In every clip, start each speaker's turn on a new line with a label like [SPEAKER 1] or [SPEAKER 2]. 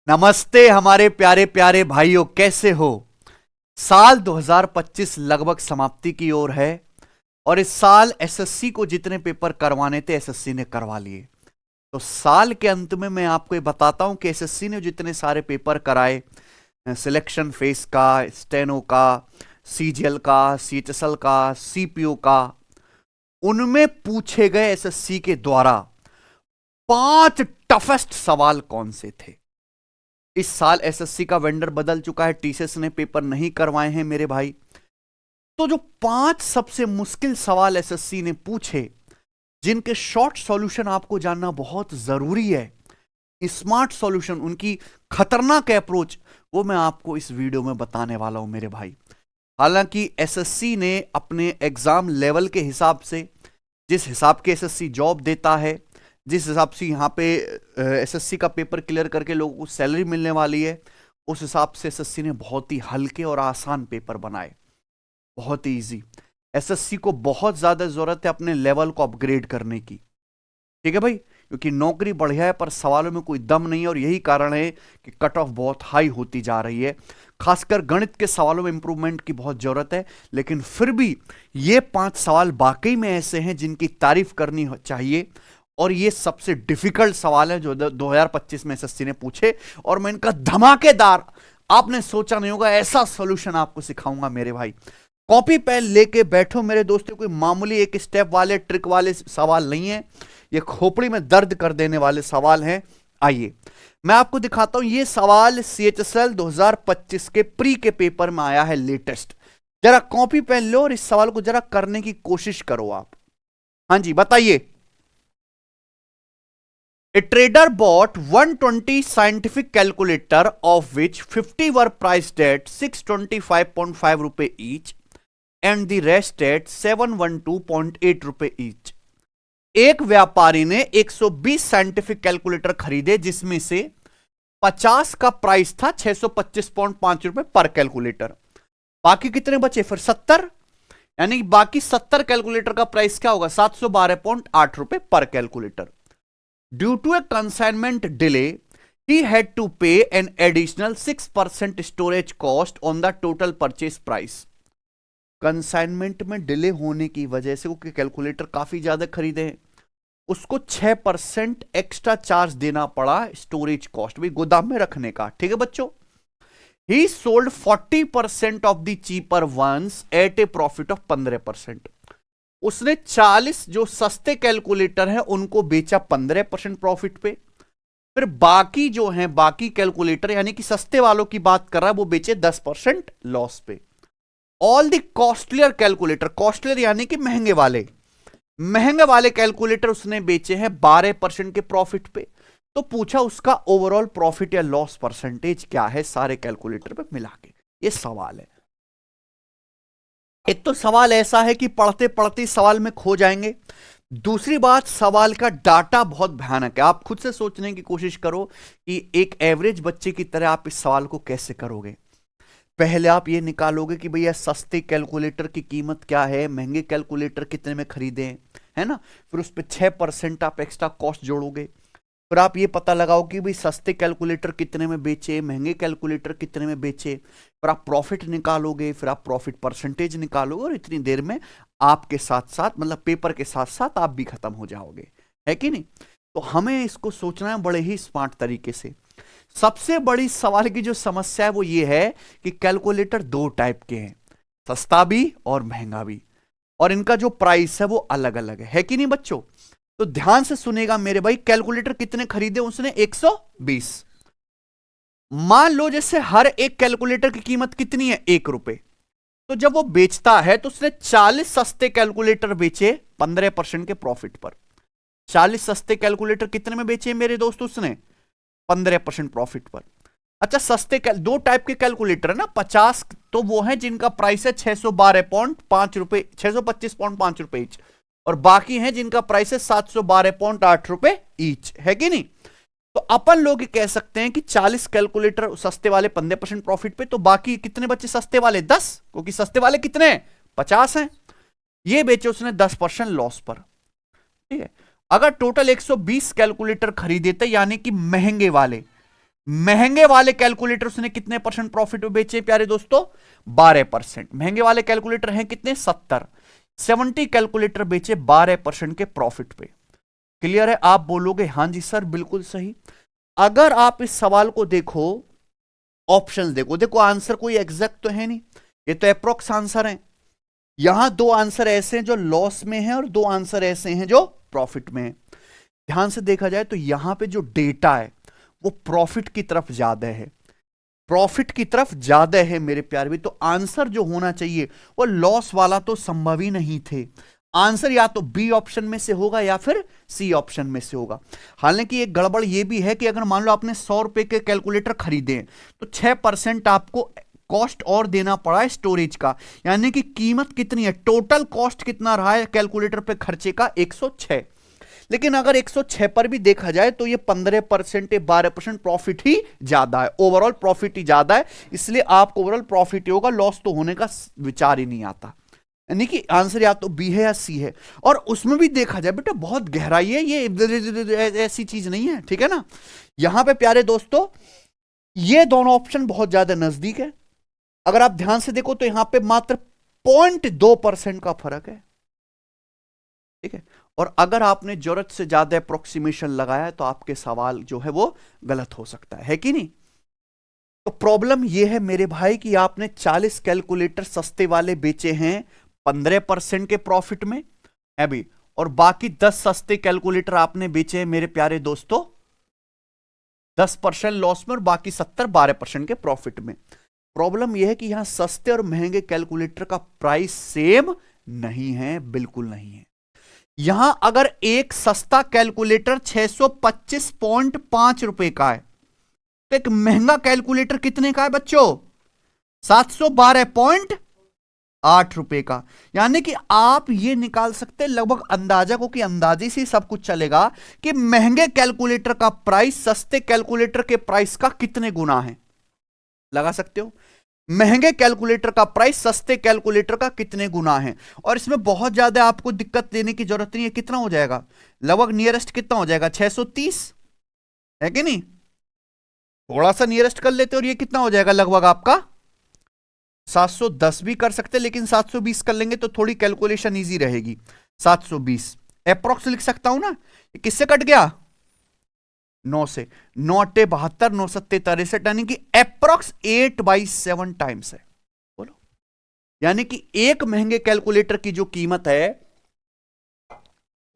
[SPEAKER 1] नमस्ते हमारे प्यारे प्यारे भाइयों, कैसे हो। साल 2025 लगभग समाप्ति की ओर है और इस साल एसएससी को जितने पेपर करवाने थे एसएससी ने करवा लिए। तो साल के अंत में मैं आपको ये बताता हूं कि एसएससी ने जितने सारे पेपर कराए, सिलेक्शन फेस का, स्टेनो का, सीजीएल का, सीएचएसएल का, सीपीओ का, उनमें पूछे गए एसएससी के द्वारा 5 टफेस्ट सवाल कौन से थे। इस साल एसएससी का वेंडर बदल चुका है, टीसीएस ने पेपर नहीं करवाए हैं मेरे भाई। तो जो 5 सबसे मुश्किल सवाल एसएससी ने पूछे, जिनके शॉर्ट सॉल्यूशन आपको जानना बहुत जरूरी है, स्मार्ट सॉल्यूशन, उनकी खतरनाक अप्रोच, वो मैं आपको इस वीडियो में बताने वाला हूं मेरे भाई। हालांकि एसएससी ने अपने एग्जाम लेवल के हिसाब से, जिस हिसाब के एसएससी जॉब देता है, जिस हिसाब से यहाँ पे एसएससी का पेपर क्लियर करके लोगों को सैलरी मिलने वाली है, उस हिसाब से एसएससी ने बहुत ही हल्के और आसान पेपर बनाए, बहुत ही इजी। एसएससी को बहुत ज्यादा जरूरत है अपने लेवल को अपग्रेड करने की, ठीक है भाई, क्योंकि नौकरी बढ़िया है पर सवालों में कोई दम नहीं है और यही कारण है कि कट ऑफ बहुत हाई होती जा रही है। खासकर गणित के सवालों में इंप्रूवमेंट की बहुत जरूरत है, लेकिन फिर भी ये 5 सवाल वाकई में ऐसे हैं जिनकी तारीफ करनी चाहिए। और ये सबसे डिफिकल्ट सवाल है जो 2025 में एसएससी ने पूछे, और मैं इनका धमाकेदार, आपने सोचा नहीं होगा ऐसा सॉल्यूशन आपको सिखाऊंगा मेरे भाई। कॉपी पेन लेके बैठो मेरे दोस्तों, कोई मामूली एक स्टेप वाले ट्रिक वाले सवाल नहीं है, ये खोपड़ी में दर्द कर देने वाले सवाल हैं। आइए मैं आपको दिखाता हूं, ये सवाल सीएचएसएल 2025 के प्री के पेपर में आया है लेटेस्ट। जरा कॉपी पेन लो और इस सवाल को जरा करने की कोशिश करो आप। हाँ जी बताइए। A trader bought 120 scientific calculator of which 50 were priced at 625.5 रुपए each and the rest at 712.8 रुपए each। एक व्यापारी ने 120 साइंटिफिक कैलकुलेटर खरीदे जिसमें से 50 का प्राइस था 625.5 रुपए पर कैलकुलेटर। बाकी कितने बचे फिर 70, यानी बाकी 70 कैलकुलेटर का प्राइस क्या होगा 712.8 रुपए पर calculator. Due to a consignment delay, he had to pay an additional 6% storage cost on the total purchase price। Consignment में डिले होने की वजह से वो कैलकुलेटर काफी ज्यादा खरीदे हैं, उसको 6% एक्स्ट्रा चार्ज देना पड़ा स्टोरेज कॉस्ट भी गोदाम में रखने का, ठीक है बच्चों। He sold 40% of the cheaper ones at a profit of 15%। उसने 40 जो सस्ते कैलकुलेटर हैं उनको बेचा 15% प्रॉफिट पे, फिर बाकी जो हैं बाकी कैलकुलेटर यानी कि सस्ते वालों की बात कर रहा है वो बेचे 10% लॉस पे। All the costlier calculator, costlier यानी कि महंगे वाले कैलकुलेटर उसने बेचे हैं 12% के प्रॉफिट पे। तो पूछा उसका ओवरऑल प्रॉफिट या लॉस परसेंटेज क्या है सारे कैलकुलेटर पे मिला के, ये सवाल है। एक तो सवाल ऐसा है कि पढ़ते पढ़ते सवाल में खो जाएंगे, दूसरी बात सवाल का डाटा बहुत भयानक है। आप खुद से सोचने की कोशिश करो कि एक एवरेज बच्चे की तरह आप इस सवाल को कैसे करोगे। पहले आप ये निकालोगे कि भैया सस्ते कैलकुलेटर की कीमत क्या है, महंगे कैलकुलेटर कितने में खरीदे, है ना, फिर उस पर 6% आप एक्स्ट्रा कॉस्ट जोड़ोगे, फिर आप ये पता लगाओ कि भाई सस्ते कैलकुलेटर कितने में बेचे, महंगे कैलकुलेटर कितने में बेचे, फिर आप प्रॉफिट निकालोगे, फिर आप प्रॉफिट परसेंटेज निकालोगे, और इतनी देर में आपके साथ साथ मतलब पेपर के साथ साथ आप भी खत्म हो जाओगे, है कि नहीं। तो हमें इसको सोचना है बड़े ही स्मार्ट तरीके से। सबसे बड़ी सवाल की जो समस्या है वो ये है कि कैलकुलेटर 2 टाइप के हैं, सस्ता भी और महंगा भी, और इनका जो प्राइस है वो अलग अलग है कि नहीं बच्चों। तो ध्यान से सुनेगा मेरे भाई, कैलकुलेटर कितने खरीदे उसने 120। मान लो जैसे हर एक कैलकुलेटर की कीमत कितनी है 1 रुपए, तो जब वो बेचता है तो उसने 40 सस्ते कैलकुलेटर बेचे 15% के प्रॉफिट पर। 40 सस्ते कैलकुलेटर कितने में बेचे मेरे दोस्त उसने 15% प्रॉफिट पर। अच्छा सस्ते 2 टाइप के कैलकुलेटर है ना, 50 तो वो है जिनका प्राइस है 612.5 रुपए, 625.5 रुपए ईच, और बाकी हैं जिनका प्राइस है 712.8 रुपए ईच, है कि नहीं। तो अपन लोग कह सकते हैं कि 40 कैलकुलेटर सस्ते वाले 15% प्रॉफिट पे, तो बाकी कितने बचे सस्ते वाले 10, क्योंकि सस्ते वाले कितने हैं 50 हैं, ये बेचे उसने 10% लॉस पर, ठीक है। अगर टोटल 120 कैलकुलेटर खरीदे थे यानी कि महंगे वाले, महंगे वाले कैलकुलेटर उसने कितने परसेंट प्रॉफिट में बेचे प्यारे दोस्तों? 12%। महंगे वाले कैलकुलेटर हैं कितने? 70 कैलकुलेटर बेचे 12% के प्रॉफिट पे। क्लियर है? आप बोलोगे हां जी सर बिल्कुल सही। अगर आप इस सवाल को देखो, ऑप्शन देखो, देखो आंसर कोई एग्जैक्ट तो है नहीं, ये तो अप्रोक्स आंसर है। यहां दो आंसर ऐसे हैं जो लॉस में हैं और दो आंसर ऐसे हैं जो प्रॉफिट में हैं। ध्यान से देखा जाए तो यहां पे जो डेटा है वो प्रॉफिट की तरफ ज्यादा है, प्रॉफिट की तरफ ज्यादा है मेरे प्यारे भी। तो आंसर जो होना चाहिए वो लॉस वाला तो संभव ही नहीं थे। आंसर या तो बी ऑप्शन में से होगा या फिर सी ऑप्शन में से होगा। हालांकि एक गड़बड़ ये भी है कि अगर मान लो आपने 100 रुपए के कैलकुलेटर खरीदे तो 6% आपको कॉस्ट और देना पड़ा है स्टोरेज का, यानी कि कीमत कितनी है, टोटल कॉस्ट कितना रहा है कैलकुलेटर पे खर्चे का? 106। लेकिन अगर 106 पर भी देखा जाए तो ये 15% या 12% प्रॉफिट ही ज्यादा है, ओवरऑल प्रॉफिट ही ज्यादा है। इसलिए आपको ओवरऑल प्रॉफिट ही होगा, लॉस तो होने का विचार ही नहीं आता। यानी कि आंसर या तो बी है या सी है। और उसमें भी देखा जाए बेटा बहुत गहराई है, ये ऐसी चीज नहीं है, ठीक है ना। यहां पे प्यारे दोस्तों ये दोनों ऑप्शन बहुत ज्यादा नजदीक है। अगर आप ध्यान से देखो तो यहां पे मात्र 0.2% का फर्क है, ठीक है। और अगर आपने जरूरत से ज्यादा अप्रोक्सीमेशन लगाया तो आपके सवाल जो है वो गलत हो सकता है कि नहीं। तो प्रॉब्लम यह है मेरे भाई कि आपने 40 कैलकुलेटर सस्ते वाले बेचे हैं 15% के प्रॉफिट में अभी, और बाकी 10 सस्ते कैलकुलेटर आपने बेचे हैं मेरे प्यारे दोस्तों 10% लॉस में और बाकी 70 12% के प्रॉफिट में। प्रॉब्लम यह है कि यहां सस्ते और महंगे कैलकुलेटर का प्राइस सेम नहीं है, बिल्कुल नहीं है। यहां अगर एक सस्ता कैलकुलेटर 625.5 रुपए का है तो एक महंगा कैलकुलेटर कितने का है बच्चों? 712.8 रुपए का। यानी कि आप ये निकाल सकते हैं लगभग अंदाजा को, कि अंदाजे से सब कुछ चलेगा कि महंगे कैलकुलेटर का प्राइस सस्ते कैलकुलेटर के प्राइस का कितने गुना है। लगा सकते हो महंगे कैलकुलेटर का प्राइस सस्ते कैलकुलेटर का कितने गुना है। और इसमें बहुत ज्यादा आपको दिक्कत लेने की जरूरत नहीं है। कितना हो जाएगा लगभग नियरेस्ट, कितना हो जाएगा 630 है कि नहीं। थोड़ा सा नियरेस्ट कर लेते और ये कितना हो जाएगा लगभग आपका 710 भी कर सकते, लेकिन 720 कर लेंगे तो थोड़ी कैलकुलेशन इजी रहेगी। 720 अप्रोक्स लिख सकता हूं ना। किससे कट गया? 9 से। 9 8 72, 9 7 63, यानी कि अप्रोक्स 8/7 टाइम्स है। बोलो यानी कि एक महंगे कैलकुलेटर की जो कीमत है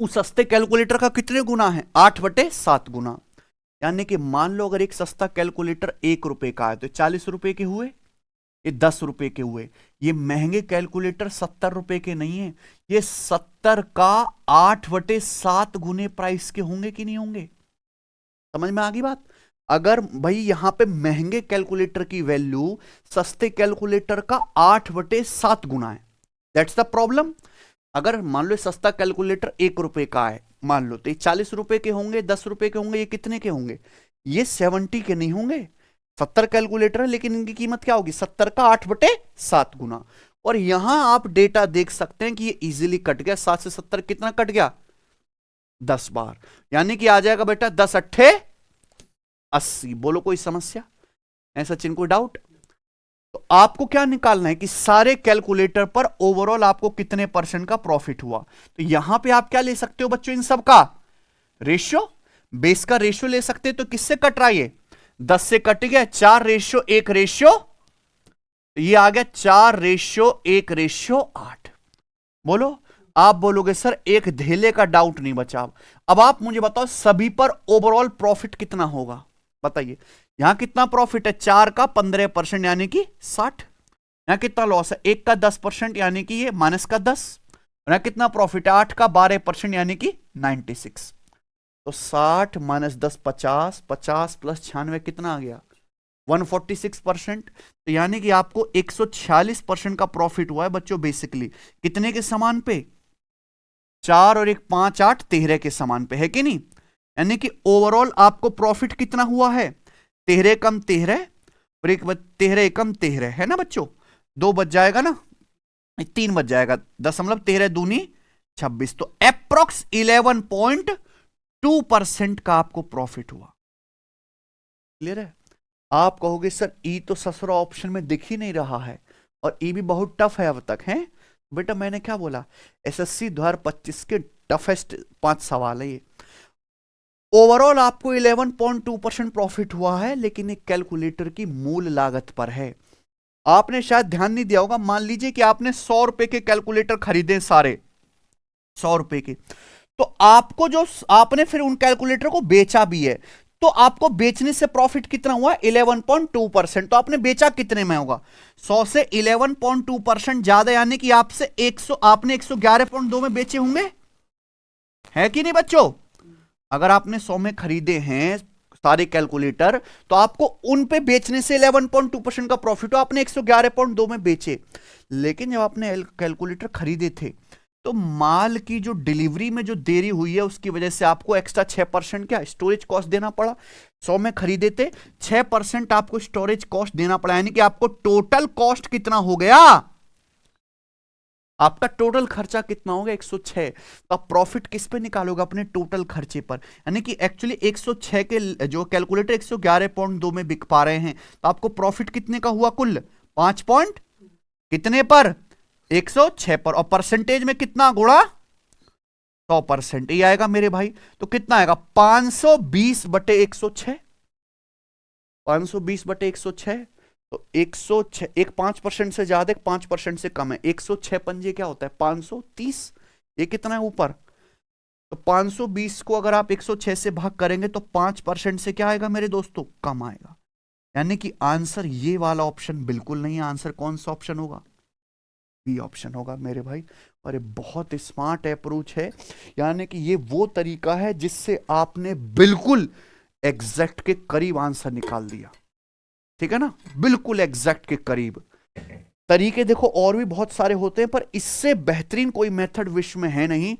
[SPEAKER 1] उस सस्ते कैलकुलेटर का कितने गुना है? 8/7 गुना। यानी कि मान लो अगर एक सस्ता कैलकुलेटर 1 रुपए का है तो 40 रुपए के हुए, ये 10 रुपए के हुए। ये महंगे कैलकुलेटर 70 रुपए के नहीं है, ये 70 का 8/7 गुने प्राइस के होंगे कि नहीं होंगे। समझ में आ गई बात? अगर भाई यहां पे महंगे कैलकुलेटर की वैल्यू सस्ते कैलकुलेटर का 8/7 गुना है, दैट्स द प्रॉब्लम। अगर मान लो सस्ता कैलकुलेटर 1 रुपए का है मान लो, तो ये 40 रुपए के होंगे, 10 रुपए के होंगे, ये कितने के होंगे? ये 70 के नहीं होंगे। 70 कैलकुलेटर है लेकिन इनकी कीमत क्या होगी? 70 का 8/7 गुना। और यहां आप डेटा देख सकते हैं कि ये इजीली कट गया। 7 से 70 कितना कट गया? 10 बार। यानी कि आ जाएगा बेटा 10 अट्ठे 80। बोलो कोई समस्या है सचिन, कोई डाउट? तो आपको क्या निकालना है कि सारे कैलकुलेटर पर ओवरऑल आपको कितने परसेंट का प्रॉफिट हुआ। तो यहां पे आप क्या ले सकते हो बच्चों? इन सब का रेशियो, बेस का रेशियो ले सकते हैं। तो किससे कट रहा है? ये 10 से कट गया, 4:1 तो ये आ गया 4:1:8। बोलो आप बोलोगे सर एक धेले का डाउट नहीं बचा। अब आप मुझे बताओ सभी पर ओवरऑल प्रॉफिट कितना होगा बताइए। यहां कितना प्रॉफिट है? 4 का 15% यानी कि 60। यहां कितना लॉस है? 1 का 10% यानी कि ये -10। यहां कितना प्रॉफिट है? 8 का 12% यानी कि 96। तो 60 - 10 50, 50 + 96 कितना आ गया? 146%। तो यानी कि आपको 146% का प्रॉफिट हुआ है बच्चों बेसिकली। कितने के समान पे? 4 और 1 5 8 13 के समान पे, है कि नहीं। यानी कि ओवरऑल आपको प्रॉफिट कितना हुआ है? 13 कम 13 और 1 13 एकम 13 है ना बच्चों। 2 बच जाएगा ना, 3 बच जाएगा, 10.13 दूनी 26। तो अप्रोक्स 11.2% का आपको प्रॉफिट हुआ। क्लियर है? आप कहोगे सर ई तो ससुरा ऑप्शन में दिख ही नहीं रहा है और ई भी बहुत टफ है अब तक है। बेटा मैंने क्या बोला, एसएससी 2025 के टफेस्ट 5 सवाल है ये। ओवरऑल आपको 11.2% प्रॉफिट हुआ है, लेकिन एक कैलकुलेटर की मूल लागत पर है। आपने शायद ध्यान नहीं दिया होगा, मान लीजिए कि आपने 100 रुपए के कैलकुलेटर खरीदे सारे, 100 रुपए के, तो आपको जो आपने फिर उन कैलकुलेटर को बेचा भी है, तो आपको बेचने से प्रॉफिट कितना हुआ, 11.2%। तो आपने बेचा कितने में होगा, 100 से 11.2% ज्यादा, यानी कि आपसे 100, आपने 111.2 में बेचे होंगे, है कि नहीं बच्चों। अगर आपने 100 में खरीदे हैं सारे कैलकुलेटर, तो आपको उन पे बेचने से 11.2% का प्रॉफिट हो, आपने 111.2 में बेचे। लेकिन जब आपने कैलकुलेटर खरीदे थे, तो माल की जो डिलीवरी में जो देरी हुई है, उसकी वजह से आपको एक्स्ट्रा 6% क्या स्टोरेज कॉस्ट देना पड़ा। 100 में खरीदे थे, 6% आपको स्टोरेज कॉस्ट देना पड़ा, यानी कि आपको टोटल कॉस्ट कितना हो गया, आपका टोटल खर्चा कितना होगा, 106। तो आप प्रॉफिट किस पे निकालोगे, अपने टोटल खर्चे पर। यानी कि एक्चुअली 106 के जो कैलकुलेटर 111.2 में बिक पा रहे हैं, तो आपको प्रॉफिट कितने का हुआ, कुल 5 पॉइंट कितने पर, 106 पर। और परसेंटेज में कितना गुणा, 100% ये आएगा मेरे भाई। तो कितना आएगा, 520/106, 520/106। तो 106, एक 5% से ज्यादा, 5% से कम है, 106 पंजे क्या होता है, 530। ये कितना है ऊपर, तो 520 को अगर आप 106 से भाग करेंगे तो 5% से क्या आएगा मेरे दोस्तों, कम आएगा। यानी कि आंसर ये वाला ऑप्शन बिल्कुल नहीं है। आंसर कौन सा ऑप्शन होगा, बी ऑप्शन होगा मेरे भाई। और ये बहुत स्मार्ट अप्रोच है, यानी कि ये वो तरीका है जिससे आपने बिल्कुल एग्जैक्ट के करीब आंसर निकाल दिया, ठीक है ना, बिल्कुल एग्जैक्ट के करीब। तरीके देखो और भी बहुत सारे होते हैं, पर इससे बेहतरीन कोई मेथड विश्व में है नहीं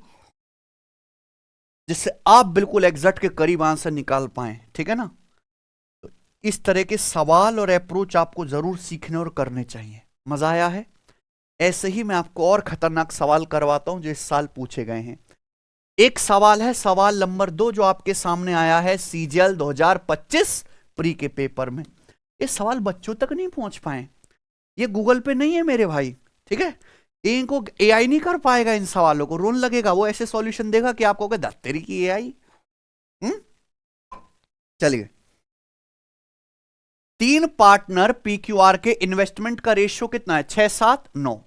[SPEAKER 1] जिससे आप बिल्कुल एग्जैक्ट के करीब आंसर निकाल पाए, ठीक है ना। तो इस तरह के सवाल और अप्रोच आपको जरूर सीखने और करने चाहिए। मजा आया है। ऐसे ही मैं आपको और खतरनाक सवाल करवाता हूं जो इस साल पूछे गए हैं। एक सवाल है, सवाल नंबर 2, जो आपके सामने आया है सीजीएल 2025 प्री के पेपर में। ये सवाल बच्चों तक नहीं पहुंच पाए, ये गूगल पे नहीं है मेरे भाई, ठीक है। इनको एआई नहीं कर पाएगा, इन सवालों को रोन लगेगा, वो ऐसे सॉल्यूशन देगा कि आपको दत्तेरी की एआई। चलिए, 3 पार्टनर पीक्यूआर के इन्वेस्टमेंट का रेशियो कितना है, 6-7-9।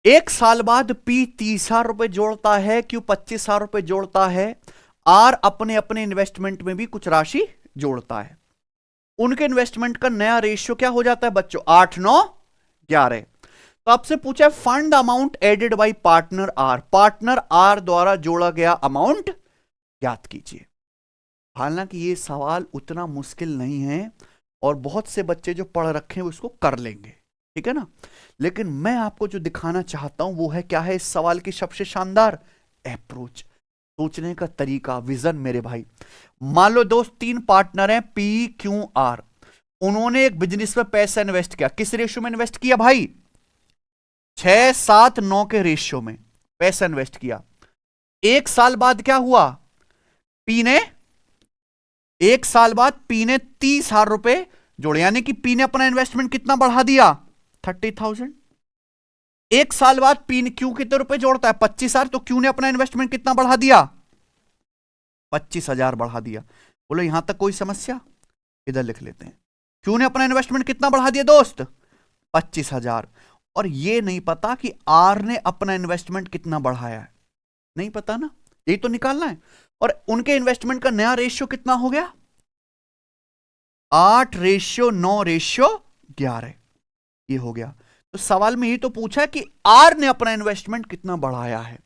[SPEAKER 1] एक साल बाद पी 30,000 रुपए जोड़ता है, क्यू 25,000 रुपए जोड़ता है, आर अपने अपने इन्वेस्टमेंट में भी कुछ राशि जोड़ता है। उनके इन्वेस्टमेंट का नया रेशियो क्या हो जाता है बच्चों, 8-9-11। तो आपसे पूछा है fund amount added by partner R, partner R द्वारा जोड़ा गया अमाउंट ज्ञात कीजिए। हालांकि ये सवाल उतना मुश्किल नहीं है और बहुत से बच्चे जो पढ़ रखे हैं उसको कर लेंगे, ठीक है ना। लेकिन मैं आपको जो दिखाना चाहता हूं वो है क्या है, इस सवाल की सबसे शानदार अप्रोच, सोचने का तरीका, विजन मेरे भाई। मान लो दोस्त 3 पार्टनर हैं पी क्यू आर, उन्होंने एक बिजनेस में पैसा इन्वेस्ट किया। किस रेशियो में इन्वेस्ट किया भाई, 6-7-9 के रेशियो में पैसा इन्वेस्ट किया। एक साल बाद क्या हुआ, पी ने, एक साल बाद पी ने 30,000 रुपए जोड़े, यानी कि पी ने अपना इन्वेस्टमेंट कितना बढ़ा दिया, 30,000। एक साल बाद पी ने, क्यू कितने रुपए जोड़ता है, 25,000, तो क्यू ने अपना इन्वेस्टमेंट कितना बढ़ा दिया, 25,000 बढ़ा दिया। बोलो यहां तक कोई समस्या, इधर लिख लेते हैं। क्यू ने अपना इन्वेस्टमेंट कितना बढ़ा दिया दोस्त, 25,000। और ये नहीं पता कि आर ने अपना इन्वेस्टमेंट कितना बढ़ाया है, नहीं पता ना, यही तो निकालना है। और उनके इन्वेस्टमेंट का नया रेशियो कितना हो गया, 8:9:11, ये हो गया। तो सवाल में ये तो पूछा है कि आर ने अपना इन्वेस्टमेंट कितना बढ़ाया है।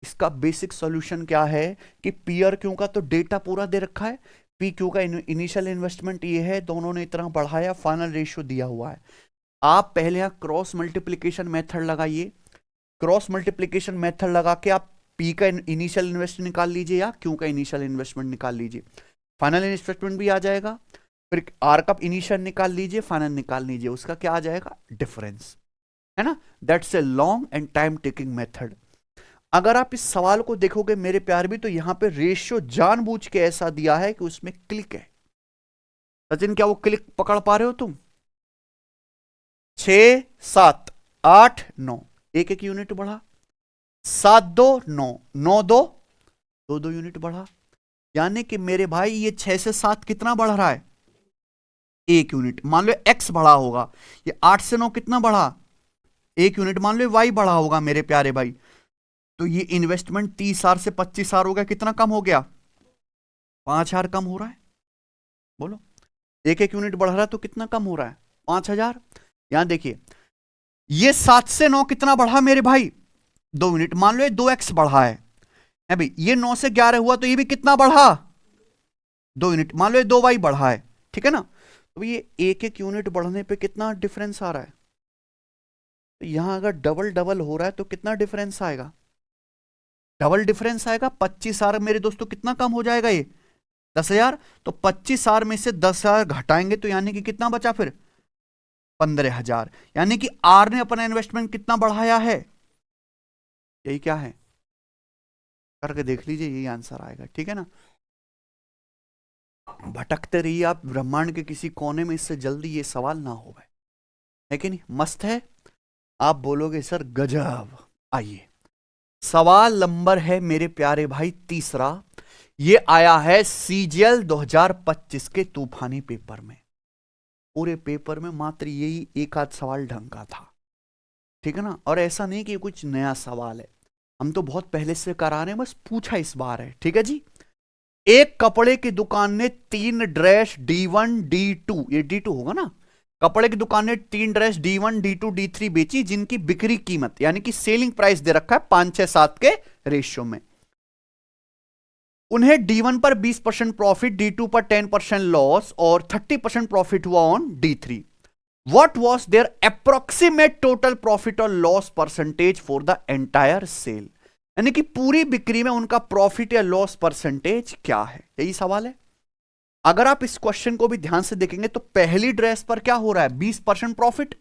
[SPEAKER 1] इसका बेसिक सॉल्यूशन क्या है कि पी और क्यू का तो डेटा पूरा दे रखा है, पी क्यू का इनिशियल इन्वेस्टमेंट ये है, दोनों ने इतना बढ़ाया, फाइनल रेशियो दिया हुआ है। आप पहले यहां क्रॉस मल्टीप्लीकेशन मेथड लगाइए, क्रॉस मल्टीप्लीकेशन मेथड लगा के आप पी का इनिशियल इन्वेस्टमेंट निकाल लीजिए या क्यू का इनिशियल इन्वेस्टमेंट निकाल लीजिए, फाइनल इन्वेस्टमेंट भी आ जाएगा। फिर आर का इनिशियल निकाल लीजिए, फाइनल निकाल लीजिए, उसका क्या आ जाएगा, डिफरेंस, है ना। That's a long and time taking method. अगर आप इस सवाल को देखोगे मेरे प्यार भी, तो यहां पे रेशियो जानबूझ के ऐसा दिया है कि उसमें क्लिक है, सचिन क्या वो क्लिक पकड़ पा रहे हो तुम? 6 7 8 9, एक एक यूनिट बढ़ा। 7 2 9, 9 2, 2 2 यूनिट बढ़ा। यानी कि मेरे भाई ये 6 से 7 कितना बढ़ रहा है? 1 यूनिट। मान लो x बढ़ा होगा। ये 8 से 9 कितना बढ़ा? 1 यूनिट। मान लो y बढ़ा होगा मेरे प्यारे भाई। तो ये इन्वेस्टमेंट 30,000 से 25,000 हो गया। कितना कम हो गया? 5,000 कम हो रहा है। बोलो, एक एक यूनिट बढ़ रहा है तो कितना कम हो रहा है? 5,000। यहां देखिए, ये 7 से 9 कितना बढ़ा मेरे भाई? 2 यूनिट। मान लो ये 2x बढ़ा है भाई। ये 9 से 11 हुआ तो ये भी कितना बढ़ा? 2 यूनिट। मान लो ये 2y बढ़ा है, ठीक है ना? तो ये एक एक यूनिट बढ़ने पे कितना डिफरेंस आ रहा है? तो यहां अगर डबल डबल हो रहा है तो कितना डिफरेंस आएगा? डबल डिफरेंस आएगा। 25,000 मेरे दोस्तों कितना कम हो जाएगा? ये 10,000। तो 25,000 में से 10,000 घटाएंगे तो यानी कि कितना बचा फिर? 15,000। यानी कि आर ने अपना इन्वेस्टमेंट कितना बढ़ाया है? यही क्या है? करके देख लीजिए, यही आंसर आएगा, ठीक है ना? भटकते रहिए आप ब्रह्मांड के किसी कोने में, इससे जल्दी ये सवाल ना हो गए, है कि नहीं? मस्त है। आप बोलोगे सर गजब। आइए, सवाल नंबर है मेरे प्यारे भाई तीसरा। ये आया है सीजीएल 2025 के तूफानी पेपर में। पूरे पेपर में मात्र यही एक आध सवाल ढंग का था, ठीक है ना? और ऐसा नहीं कि कुछ नया सवाल है, हम तो बहुत पहले से करा रहे हैं, बस पूछा इस बार है, ठीक है जी। एक कपड़े की दुकान ने 3 ड्रेस D1 D2, ये D2 होगा ना? कपड़े की दुकान ने 3 ड्रेस D1 D2 D3 बेची, जिनकी बिक्री कीमत यानी कि सेलिंग प्राइस दे रखा है 5 6 7 के रेशियो में। उन्हें D1 पर 20% प्रॉफिट, D2 पर 10% लॉस और 30% प्रॉफिट हुआ on D3। What was there approximate total profit और loss percentage for the entire sale? यानी कि पूरी बिक्री में उनका प्रॉफिट या लॉस परसेंटेज क्या है? यही सवाल है। अगर आप इस क्वेश्चन को भी ध्यान से देखेंगे तो पहली ड्रेस पर क्या हो रहा है? 20% प्रॉफिट,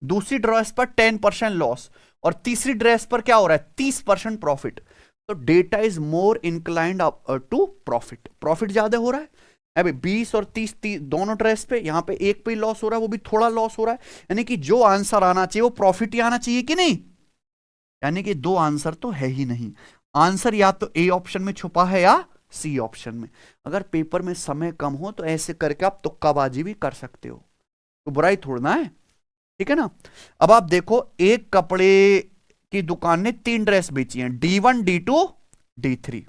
[SPEAKER 1] दूसरी ड्रेस पर 10% लॉस और तीसरी ड्रेस पर क्या हो रहा है? 30% प्रॉफिट। तो data is more inclined to profit. Profit ज्यादा हो रहा है। अभी 20 और 30 दोनों ड्रेस पे, यहां पे एक पे लॉस हो रहा है, वो भी थोड़ा लॉस हो रहा है। यानी कि जो आंसर आना चाहिए वो प्रॉफिट ही आना चाहिए कि नहीं? यानी कि दो आंसर तो है ही नहीं। आंसर या तो ए ऑप्शन में छुपा है या सी ऑप्शन में। अगर पेपर में समय कम हो तो ऐसे करके आप तुक्काबाजी भी कर सकते हो, तो बुराई थोड़ना है, ठीक है ना? अब आप देखो, एक कपड़े की दुकान ने 3 ड्रेस बेची हैं, D1 D2 D3।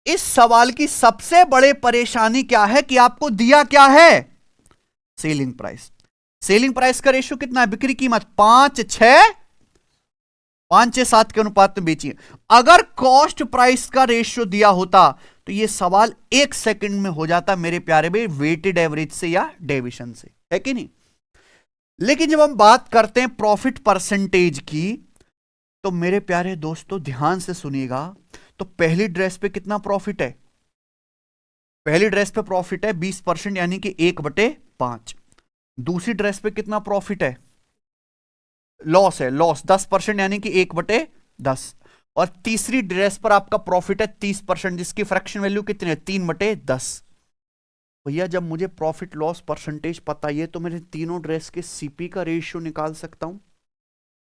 [SPEAKER 1] इस सवाल की सबसे बड़ी परेशानी क्या है कि आपको दिया क्या है? Selling price. सेलिंग प्राइस का रेशियो कितना है? बिक्री कीमत 5 6 7 के अनुपात में बेची है। अगर कॉस्ट प्राइस का रेशियो दिया होता तो यह सवाल 1 सेकंड में हो जाता मेरे प्यारे भाई, वेटेड एवरेज से या डेविएशन से, है कि नहीं? लेकिन जब हम बात करते हैं प्रॉफिट परसेंटेज की, तो मेरे प्यारे दोस्तों ध्यान से सुनिएगा। तो पहली ड्रेस पे कितना प्रॉफिट है? पहली ड्रेस पे प्रॉफिट है 20% यानी कि 1/5। दूसरी ड्रेस पे कितना प्रॉफिट है? लॉस है, लॉस 10% यानी कि 1/10। और तीसरी ड्रेस पर आपका प्रॉफिट है 30%, जिसकी फ्रैक्शन वैल्यू कितनी है? 3/10। भैया जब मुझे प्रॉफिट लॉस परसेंटेज पता है तो मेरे तीनों ड्रेस के सीपी का रेशियो निकाल सकता हूं।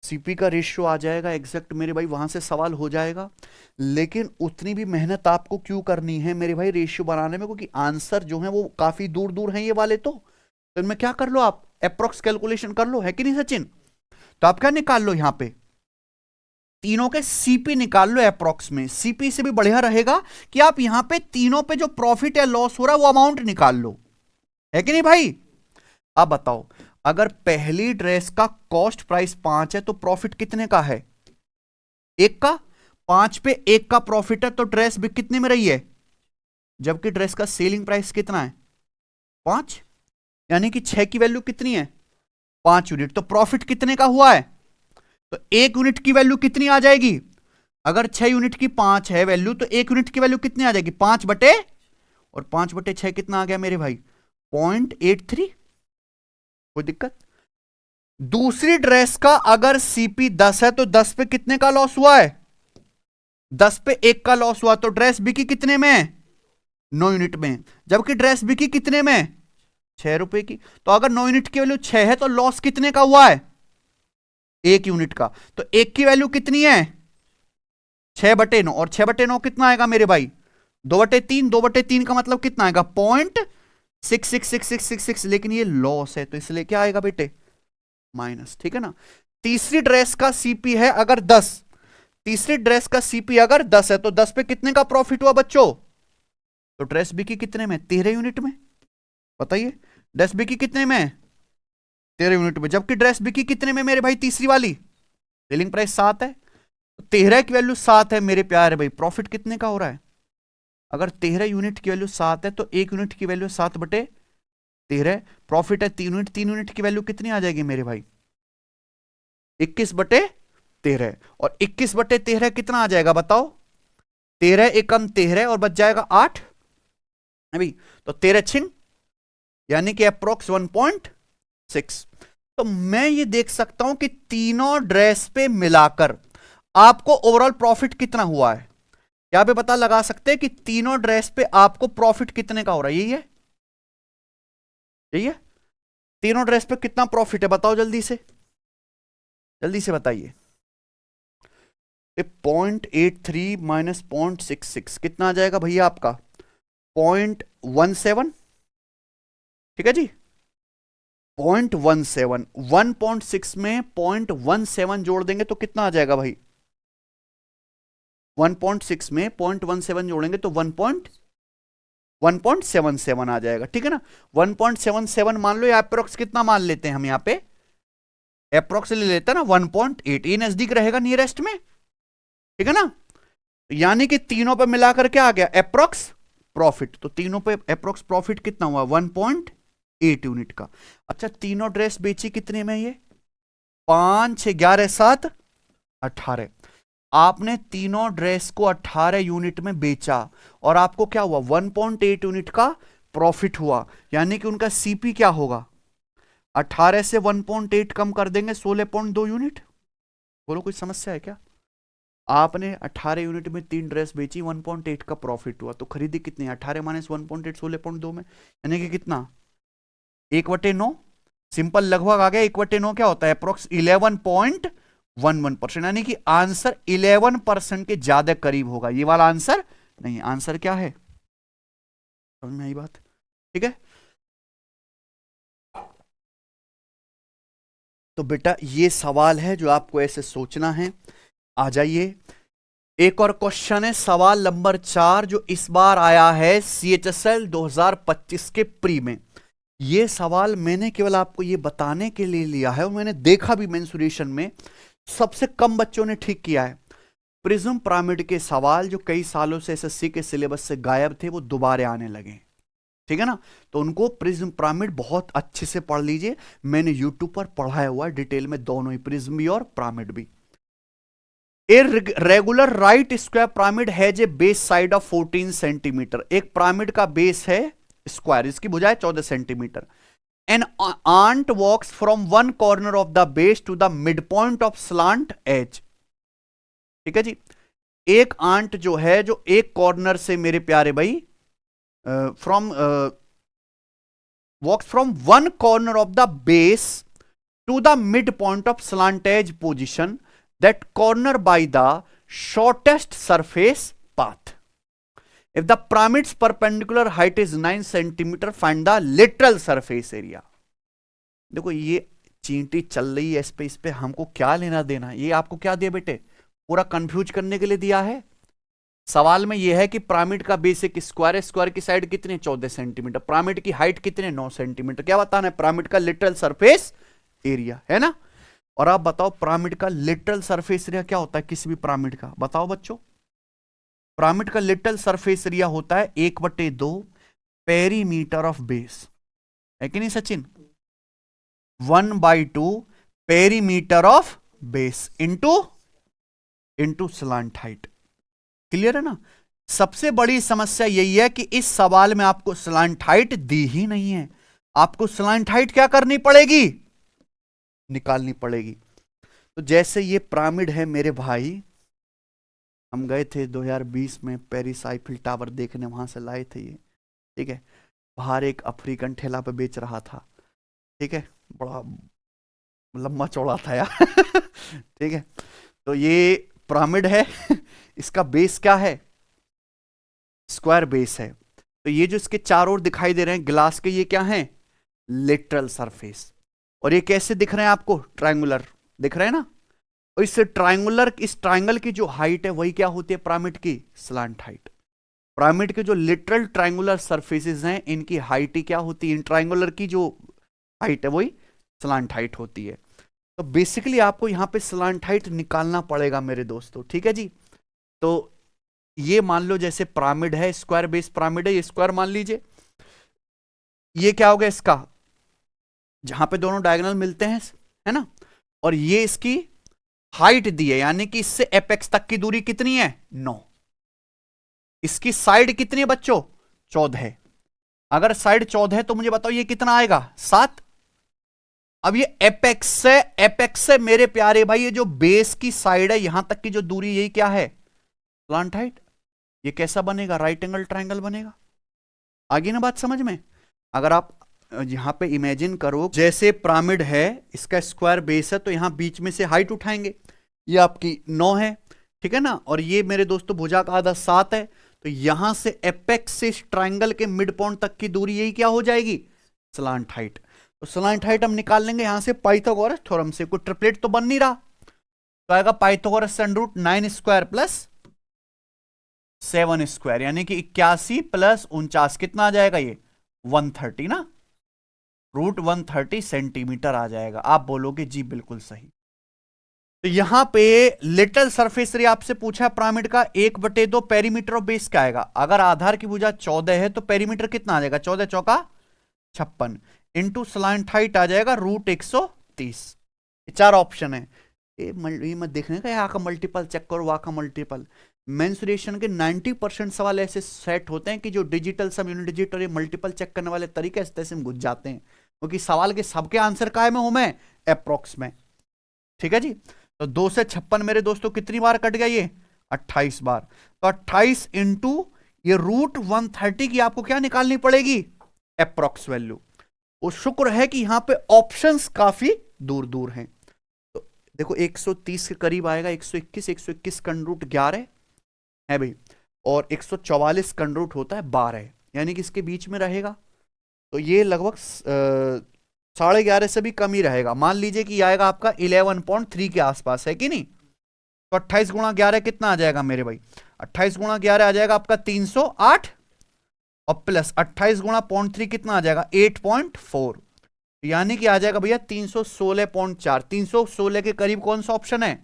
[SPEAKER 1] सीपी का रेशियो आ जाएगा एग्जैक्ट मेरे भाई, वहां से सवाल हो जाएगा। लेकिन उतनी भी मेहनत आपको क्यों करनी है मेरे भाई रेशियो बनाने में? क्योंकि आंसर जो है वो काफी दूर दूर हैं ये वाले। तो इनमें क्या कर लो आप? अप्रोक्स कैलकुलेशन कर लो, है कि नहीं सचिन? तो आप क्या निकाल लो? यहां पे तीनों के सीपी निकाल लो अप्रोक्स में। सीपी से भी बढ़िया रहेगा कि आप यहां पे तीनों पे जो प्रॉफिट या लॉस हो रहा है वो अमाउंट निकाल लो, है कि नहीं भाई? अब बताओ, अगर पहली ड्रेस का कॉस्ट प्राइस 5 है तो प्रॉफिट कितने का है? 1 का। 5 पे 1 का प्रॉफिट है तो ड्रेस भी कितने में रही है? जबकि ड्रेस का सेलिंग प्राइस कितना है? 5, यानी कि 6 की वैल्यू कितनी है? 5 यूनिट। तो प्रॉफिट कितने का हुआ है? तो 1 यूनिट की वैल्यू कितनी आ जाएगी? अगर 6 यूनिट की 5 है वैल्यू तो 1 यूनिट की वैल्यू कितनी आ जाएगी? 5/6 कितना आ गया मेरे भाई? 0.83। कोई दिक्कत? दूसरी ड्रेस का अगर सीपी 10 है तो 10 पे कितने का लॉस हुआ है? 10 पे 1 का लॉस हुआ, तो ड्रेस बिकी कितने में? 9 यूनिट में, जबकि ड्रेस बिकी कितने में, 6 रुपए की। तो अगर 9 यूनिट की वैल्यू 6 है तो लॉस कितने का हुआ है, 1 यूनिट का। तो 1 की वैल्यू कितनी है, 6/9, और 6/9 कितना आएगा मेरे भाई, 2/3। 2/3 का मतलब कितना आएगा, 0.666666, लेकिन ये लॉस है तो इसलिए क्या आएगा बेटे, माइनस, ठीक है ना। तीसरी ड्रेस का सीपी है अगर 10, तीसरी ड्रेस का सीपी अगर 10 है तो 10 पे कितने का प्रॉफिट हुआ बच्चों, तो ड्रेस बिकी कितने में, 13 यूनिट में। बताइए ड्रेस बिकी कितने में, 13 यूनिट में, जबकि ड्रेस बिकी कितने में मेरे भाई, तीसरी वाली, सेलिंग प्राइस 7 है, तो 13 की वैल्यू 7 है मेरे प्यारे भाई, प्रॉफिट कितने का हो रहा है, अगर 13 यूनिट की वैल्यू 7 है तो 1 यूनिट की वैल्यू 7/13, प्रॉफिट है 3 यूनिट, 3 यूनिट की वैल्यू कितनी आ जाएगी मेरे भाई, 21/13, और 21/13 कितना आ जाएगा बताओ, 13 एकम 13 और बच जाएगा 8 अभी, तो 13 छिन यानी कि अप्रोक्स 1.6। तो मैं ये देख सकता हूं कि तीनों ड्रेस पे मिलाकर आपको ओवरऑल प्रॉफिट कितना हुआ है, यहां पे पता लगा सकते हैं कि तीनों ड्रेस पे आपको प्रॉफिट कितने का हो रहा है, यही है, यही है, तीनों ड्रेस पे कितना प्रॉफिट है बताओ जल्दी से, जल्दी से बताइए। 0.83 माइनस 0.66 कितना आ जाएगा भैया आपका, 0.17, ठीक है जी, 0.17, 1.6 में 0.17 जोड़ देंगे तो कितना आ जाएगा भाई, 1.6 में 0.17 जोड़ेंगे तो 1.77 आ जाएगा, ठीक है ना। 1.77 मान लो, या अप्रोक्स कितना मान लेते हैं हम यहाँ पे, अप्रोक्स ले लेते हैं ना 1.8, ये नजदीक रहेगा नियरेस्ट में, ठीक है ना। यानी कि तीनों पे मिलाकर क्या आ गया, अप्रोक्स प्रॉफिट, तो तीनों पे अप्रोक्स प्रॉफिट कितना हुआ, 1.8 यूनिट का। अच्छा तीनों ड्रेस बेची कितने में, ये 5 6 11 7 18, आपने तीनों ड्रेस को 18 यूनिट में बेचा और आपको क्या हुआ, 1.8 यूनिट का प्रॉफिट हुआ, यानी कि उनका सीपी क्या होगा, 18 से 1.8 कम कर देंगे 16.2 यूनिट। बोलो कोई समस्या है क्या, आपने 18 यूनिट में 3 ड्रेस बेची, 1.8 का प्रॉफिट हुआ, तो खरीदी कितनी, 18 माइनस 1.8 16.2 में, यानी कि कितना, 1/9, सिंपल लगभग आ गया, 1/9 क्या होता है, अप्रोक्स 11.11%, यानी कि आंसर 11% के ज्यादा करीब होगा, ये वाला आंसर नहीं, आंसर क्या है, समझ में आई बात, ठीक है। तो बेटा ये सवाल है जो आपको ऐसे सोचना है। आ जाइए, एक और क्वेश्चन है, सवाल नंबर 4, जो इस बार आया है CHSL 2025 के प्री में। ये सवाल मैंने केवल आपको ये बताने के लिए लिया है, और मैंने देखा भी मेंसुरेशन में सबसे कम बच्चों ने ठीक किया है। प्रिज्म पिरामिड के सवाल जो कई सालों से SSC के सिलेबस से गायब थे, वो दोबारा आने लगे, ठीक है ना। तो उनको प्रिज्म पिरामिड बहुत अच्छे से पढ़ लीजिए, मैंने यूट्यूब पर पढ़ाया हुआ है डिटेल में, दोनों ही, प्रिज्म भी और पिरामिड भी। A regular right square pyramid has a base side of 14 centimetre, एक पिरामिड का बेस है स्क्वायर, इसकी भुजाएं 14 centimetre. An ant walks from one corner of the base to the midpoint of slant edge, ठीक है जी। एक aunt जो है, जो एक कॉर्नर से मेरे प्यारे भाई walks from one corner of the base to the midpoint of slant edge position, that corner by the shortest surface path. If the pyramid's perpendicular height is 9 centimeter, find the lateral surface area. देखो ये चींटी चल रही है इस पे हमको क्या लेना देना, ये आपको क्या दिया बेटे, पूरा कंफ्यूज करने के लिए दिया है। सवाल में यह है कि पिरामिड का बेस एक स्क्वायर है, स्क्वायर की साइड कितने, 14 सेंटीमीटर, पिरामिड की हाइट कितने, 9 सेंटीमीटर, क्या बताना है, पिरामिड का लिटरल सरफेस एरिया, है ना। और आप बताओ पिरामिड का लिटरल सरफेस एरिया क्या होता है किसी भी पिरामिड का, बताओ बच्चों। पिरामिड का लिटरल सरफेस एरिया होता है 1/2 पेरीमीटर ऑफ बेस, है कि नहीं Sachin, 1/2 perimeter of base into slant height, clear है ना। सबसे बड़ी समस्या यही है कि इस सवाल में आपको स्लांट हाइट दी ही नहीं है, आपको स्लांट हाइट क्या करनी पड़ेगी, निकालनी पड़ेगी। तो जैसे ये पिरामिड है मेरे भाई, हम गए थे 2020 में पेरिस आईफिल टावर देखने, वहां से लाए थे ये, ठीक है, बाहर एक अफ्रीकन ठेला पे बेच रहा था, ठीक है, बड़ा लंबा चौड़ा था यार ठीक है, तो ये पिरामिड है इसका बेस क्या है, स्क्वायर बेस है। तो ये जो इसके चारों ओर दिखाई दे रहे हैं ग्लास के, ये क्या हैं, लेटरल सरफेस। और ये कैसे दिख रहे हैं आपको, ट्रायंगुलर दिख रहे हैं ना। और इस ट्रायंगुलर, इस ट्रायंगल की जो हाइट है वही क्या होती है, पिरामिड की स्लांट हाइट। पिरामिड के जो लिटरल ट्रायंगुलर सरफेसेस हैं इनकी हाइट ही क्या होती है, इन ट्रायंगुलर की जो हाइट है वही स्लांट हाइट होती है। तो बेसिकली आपको यहां पे स्लांट हाइट निकालना पड़ेगा मेरे दोस्तों, ठीक है जी। तो ये मान लो जैसे पिरामिड है, स्क्वायर बेस पिरामिड है, ये स्क्वायर मान लीजिए, ये क्या हो गया इसका, जहां पे दोनों डायगोनल मिलते हैं, है ना, और ये इसकी हाइट दी है, यानी कि इससे एपेक्स तक की दूरी कितनी है, 9। इसकी साइड कितनी है बच्चों, 14 है। अगर साइड 14 है तो मुझे बताओ ये कितना आएगा, 7। अब ये एपेक्स से मेरे प्यारे भाई, ये जो बेस की साइड है यहां तक की जो दूरी, यही क्या है, स्लांट हाइट। ये कैसा बनेगा, राइट एंगल ट्रायंगल बनेगा। आगे ना बात समझ में। अगर आप यहां पे इमेजिन करो जैसे पिरामिड है, इसका स्क्वायर बेस है, तो यहां बीच में से हाइट उठाएंगे, ये आपकी 9 है, ठीक है ना, और ये मेरे दोस्तों भुजा का आधा 7 है। तो यहां से एपेक्स से ट्रायंगल के मिड पॉइंट तक की दूरी यही क्या हो जाएगी, स्लांट हाइट। तो स्लांट हाइट हम निकाल लेंगे यहां से पाइथागोरस थ्योरम से, कोई ट्रिपलेट तो बन नहीं रहा, तो आएगा पाइथागोरस सन रूट 9 स्क्वायर प्लस 7 स्क्वायर, यानी कि 81 प्लस 49 कितना आ जाएगा, ये 130 ना, रूट 130 सेंटीमीटर आ जाएगा। आप बोलोगे जी बिल्कुल सही। तो यहां पे लिटल सरफेस एरिया आपसे पूछा पिरामिड का 1/2 पेरीमीटर ऑफ बेस क्या आएगा। अगर आधार की भुजा 14 है तो पेरीमीटर कितना आ जाएगा, 14 चौका 56 इंटू स्लांट हाइट आ जाएगा रूट 130। 4 ऑप्शन है, ये मत देखने का यहाँ का मल्टीपल चेक करो, वहां का मल्टीपल। मेंसुरेशन के 90% सवाल ऐसे सेट होते हैं कि जो डिजिटल सम, यूनिट डिजिट और ये मल्टीपल चेक करने वाले तरीके इस तरह से घुस जाते हैं, क्योंकि सवाल के सबके आंसर काय में हूं मैं, अप्रोक्स में, ठीक है जी। तो 2 से 56 मेरे दोस्तों कितनी बार कट गया, ये 28 बार। तो 28 इंटू ये रूट 130 की आपको क्या निकालनी पड़ेगी, अप्रोक्स वैल्यू। वो शुक्र है कि यहां पे ऑप्शंस काफी दूर दूर हैं। तो देखो 130 के करीब आएगा, 121 कन रूट 11 है भाई, और 144 कन रूट होता है 12, यानी कि इसके बीच में रहेगा। तो ये लगभग 11.5 से भी कम ही रहेगा। मान लीजिए कि आएगा आपका 11.3 के आसपास, है कि नहीं। तो 28 गुणा 11 कितना आ जाएगा मेरे भाई, 28 गुणा 11 आ जाएगा आपका 308, और प्लस 28 गुणा 0.3 कितना आ जाएगा 8.4, यानी कि आ जाएगा भैया 316.4। 316 के करीब कौन सा ऑप्शन है,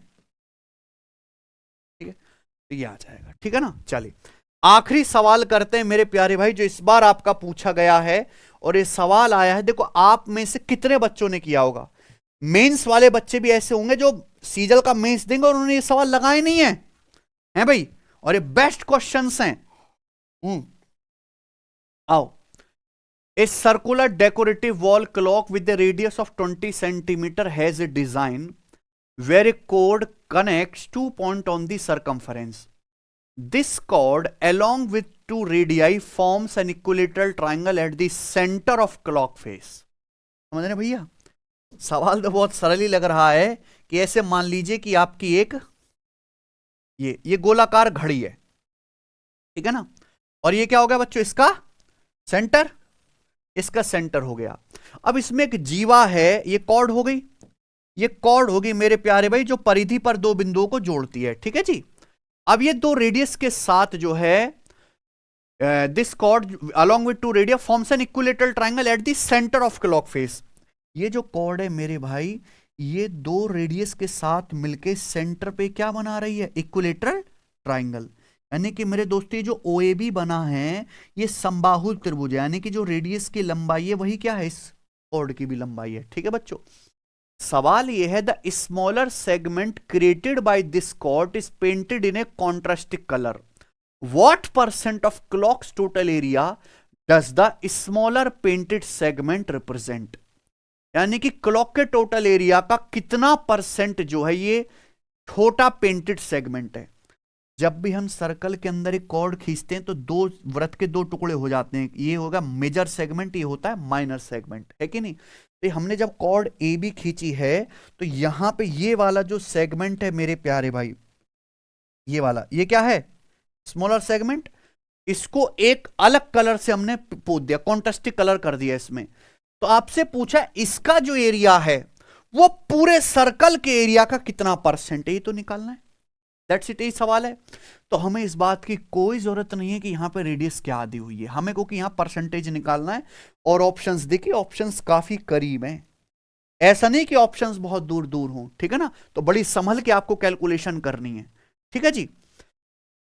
[SPEAKER 1] ठीक है, तो ये आ जाएगा, ठीक है ना। चलिए आखिरी सवाल करते हैं मेरे प्यारे भाई, जो इस बार आपका पूछा गया है, और ये सवाल आया है, देखो आप में से कितने बच्चों ने किया होगा। मेंस वाले बच्चे भी ऐसे होंगे जो सीजल का मेंस देंगे और उन्होंने ये सवाल लगाए नहीं है, हैं भाई, और ये बेस्ट क्वेश्चंस हैं। आओ, a circular decorative wall clock with the radius of 20 centimetre has a design where a cord connects 2 points on the circumference. This cord along with 2 radii forms an equilateral triangle at the center of clock face. समझ रहे भैया, सवाल तो बहुत सरल ही लग रहा है कि ऐसे मान लीजिए कि आपकी एक ये गोलाकार घड़ी है, ठीक है ना, और ये क्या हो गया बच्चों, इसका सेंटर, इसका सेंटर हो गया। अब इसमें एक जीवा है, ये कॉर्ड हो गई, ये कॉर्ड होगी मेरे प्यारे भाई जो परिधि पर 2 बिंदुओं को जोड़ती है, ठीक है जी। अब ये 2 रेडियस के साथ जो है this cord along with 2 radius forms an equilateral triangle at the centre of clock face. ये जो कॉर्ड है मेरे भाई, ये 2 रेडियस के साथ मिलके सेंटर पे क्या बना रही है, इक्विलेटरल ट्रायंगल। यानी कि मेरे दोस्तों ये जो OAB बना है ये समबाहु त्रिभुज है, यानी कि जो रेडियस की लंबाई है वही क्या है, इस कॉर्ड की भी लंबाई है, ठीक है बच्चों। सवाल यह है, the smaller segment created by this chord is painted in a contrasting colour, what % of clock's total area does the smaller painted segment represent. यानी कि क्लॉक के टोटल एरिया का कितना % जो है ये छोटा पेंटेड सेगमेंट है। जब भी हम सर्कल के अंदर एक कॉर्ड खींचते हैं तो दो वृत्त के दो टुकड़े हो जाते हैं, ये होगा मेजर सेगमेंट, ये होता है माइनर सेगमेंट, है कि नहीं। तो हमने जब कॉर्ड ए बी खींची है तो यहां पे ये वाला जो सेगमेंट है मेरे प्यारे भाई, ये वाला, ये क्या है, स्मॉलर सेगमेंट, इसको एक अलग कलर से हमने पोत दिया, कॉन्ट्रास्टिक कलर कर दिया इसमें। तो आपसे पूछा इसका जो एरिया है वो पूरे सर्कल के एरिया का कितना परसेंट है, ये तो निकालना है। दैट्स इट, यही सवाल है। तो हमें इस बात की कोई जरूरत नहीं है कि यहां पे रेडियस क्या दी हुई है, हमें क्योंकि यहां परसेंटेज निकालना है। और ऑप्शंस देखिए, ऑप्शंस काफी करीब हैं, ऐसा नहीं कि ऑप्शंस बहुत दूर दूर हों, ठीक है ना। तो बड़ी संभल के आपको कैलकुलेशन करनी है, ठीक है जी।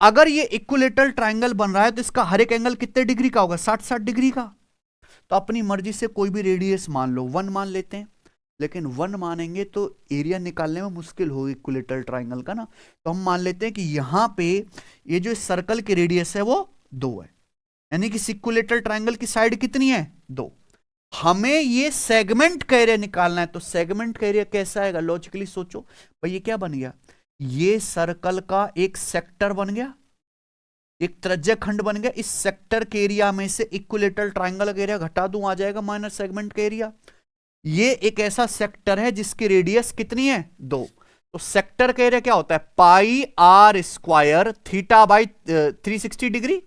[SPEAKER 1] अगर ये इक्विलेटरल ट्राइंगल बन रहा है तो इसका हर एक एंगल कितने डिग्री का होगा, 60-60 डिग्री का। तो अपनी मर्जी से कोई भी रेडियस मान लो, 1 मान लेते हैं, लेकिन 1 मानेंगे तो एरिया निकालने में मुश्किल होगी इक्विलेटरल ट्राइंगल का ना। तो हम मान लेते हैं कि यहां पे ये जो सर्कल की रेडियस है वो 2 है, यानी कि इक्विलेटरल ट्राइंगल की साइड कितनी है, 2। हमें ये सेगमेंट का एरिया निकालना है, तो सेगमेंट का एरिया कैसा आएगा, लॉजिकली सोचो भाई, ये क्या बन गया, ये सर्कल का एक सेक्टर बन गया, एक त्रिज्या खंड बन गया। इस सेक्टर के एरिया में से इक्विलेटरल ट्राइंगल का एरिया घटा दूं, आ जाएगा माइनर सेगमेंट का एरिया। ये एक ऐसा सेक्टर है जिसकी रेडियस कितनी है, 2। तो सेक्टर का एरिया क्या होता है, pi r square theta by 360 degree,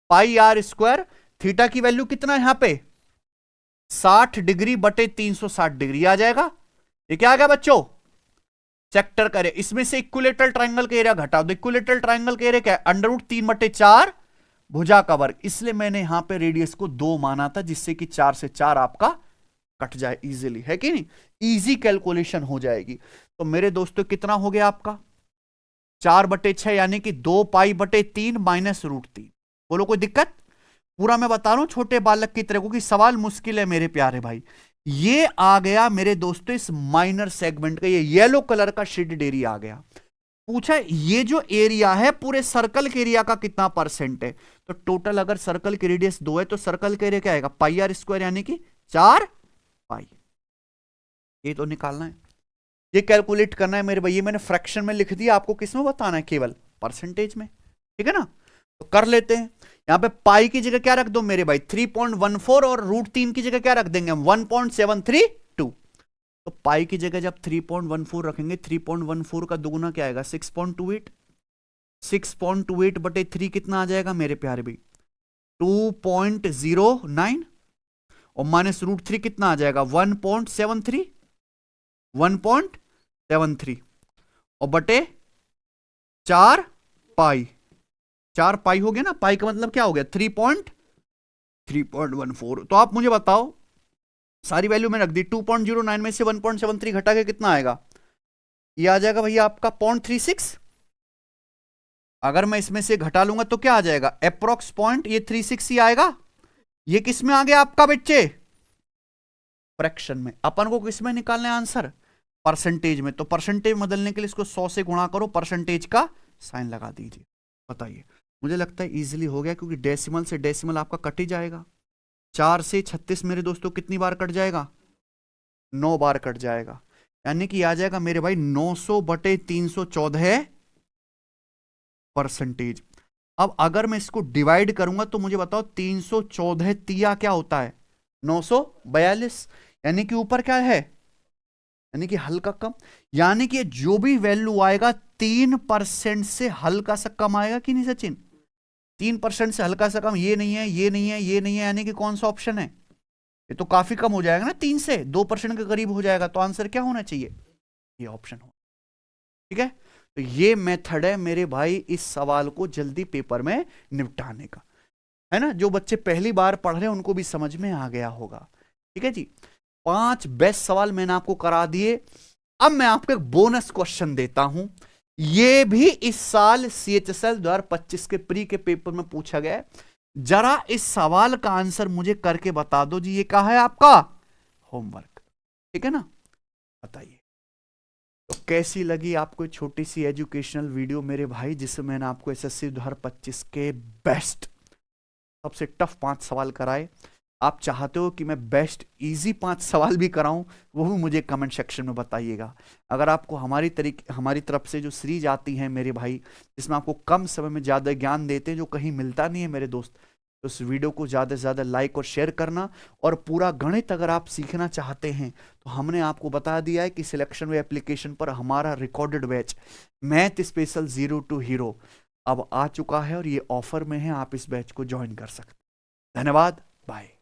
[SPEAKER 1] pi r square, theta की वैल्यू कितना है यहां पे 60 डिग्री बटे 360 डिग्री आ जाएगा। ये क्या आ गया बच्चों, सेक्टर का एरिया। इसमें से इक्विलेटरल ट्राइंगल का एरिया घटाओ, तो इक्विलेटरल ट्राइंगल का एरिया क्या है, √3/4 भुजा का वर्ग। इसलिए मैंने यहां पे रेडियस को 2 माना था, जिससे कि 4 से 4 आपका कट जाए इजीली, है कि नहीं, इजी कैलकुलेशन हो जाएगी। तो मेरे दोस्तों कितना हो गया आपका 4/6, यानी कि 2π/3 माइनस √3। बोलो कोई दिक्कत, पूरा मैं बता रहा हूं छोटे बालक की तरह, क्योंकि सवाल मुश्किल है मेरे प्यारे भाई। ये आ गया मेरे दोस्तों इस माइनर सेगमेंट का, ये येलो कलर का शेडेड एरिया आ गया। पूछा ये जो एरिया है पूरे सर्कल के एरिया का कितना परसेंट है, तो टोटल अगर सर्कल की रेडियस 2 है तो सर्कल का एरिया क्या आएगा, पाई आर स्क्वायर, यानी कि 4 पाई। ये तो निकालना है, ये कैलकुलेट करना है मेरे भाई। ये मैंने फ्रैक्शन में लिख दिया, आपको किस में बताना है, केवल परसेंटेज में, ठीक है ना। तो कर लेते हैं, यहां पे पाई की जगह क्या रख दो मेरे भाई 3.14, और √3 की जगह क्या रख देंगे हम 1.732। तो पाई की जगह जब 3.14 रखेंगे, 3.14 का दुगुना क्या आएगा 6.28, 6.28/3 कितना आ जाएगा मेरे प्यारे भाई 2.09, और माइनस √3 कितना आ जाएगा 1.73, 1.73, और बटे 4 पाई, 4 पाई हो गया ना, पाई का मतलब क्या हो गया 3.14। तो आप मुझे बताओ, सारी वैल्यू में रख दी, 2.09 में से 1.73 घटा के कितना आएगा, ये आ जाएगा भैया आपका 0.36। अगर मैं इसमें से घटा लूंगा तो क्या आ जाएगा अप्रोक्स पॉइंट, ये 36 ही आएगा। ये किस में आ गया आपका बच्चे, फ्रैक्शन में। अपन को किस में निकालना है आंसर, परसेंटेज में। तो परसेंटेज बदलने के लिए इसको 100 से गुणा करो, परसेंटेज का साइन लगा दीजिए। बताइए, मुझे लगता है इजीली हो गया, क्योंकि डेसिमल से डेसिमल आपका कट ही जाएगा। 4 से 36 मेरे दोस्तों कितनी बार कट जाएगा, 9 बार कट जाएगा, यानी कि आ जाएगा मेरे भाई 900/314 परसेंटेज। अब अगर मैं इसको डिवाइड करूंगा तो मुझे बताओ 314 तिया क्या होता है 942, यानी कि ऊपर क्या है, यानी कि हल्का कम, यानी कि जो भी वैल्यू आएगा 3% से हल्का सा कम आएगा कि नहीं सचिन, 3% से हल्का सा कम, ये नहीं है, ये नहीं है, ये नहीं है, यानी कि कौन सा ऑप्शन है, ये तो काफी कम हो जाएगा ना, 3 से 2% के करीब हो जाएगा। तो आंसर क्या होना चाहिए, ये ऑप्शन हो, ठीक है। तो ये मेथड है मेरे भाई इस सवाल को जल्दी पेपर में निपटाने का, है ना। जो बच्चे पहली बार पढ़ रहे हैं उनको भी समझ में आ गया होगा, ठीक है जी। 5 बेस्ट सवाल मैंने आपको करा दिए। अब मैं आपको एक बोनस क्वेश्चन देता हूं, ये भी इस साल CHSL 2025 के प्री के पेपर में पूछा गया है। जरा इस सवाल का आंसर मुझे करके बता दो जी, ये कहा है आपका होमवर्क, ठीक है ना, बताइए। तो कैसी लगी आपको छोटी सी एजुकेशनल वीडियो मेरे भाई, जिसमें मैंने आपको SSC 2025 के बेस्ट सबसे टफ 5 सवाल कराए। आप चाहते हो कि मैं बेस्ट इजी 5 सवाल भी कराऊं, वो भी मुझे कमेंट सेक्शन में बताइएगा। अगर आपको हमारी तरफ से जो सीरीज आती है मेरे भाई, जिसमें आपको कम समय में ज़्यादा ज्ञान देते हैं, जो कहीं मिलता नहीं है मेरे दोस्त, तो उस वीडियो को ज़्यादा से ज़्यादा लाइक और शेयर करना। और पूरा गणित अगर आप सीखना चाहते हैं तो हमने आपको बता दिया है कि सिलेक्शन वे एप्लीकेशन पर हमारा recorded batch math special 0 to hero अब आ चुका है और ये ऑफर में है, आप इस बैच को ज्वाइन कर सकते हैं। धन्यवाद, बाय।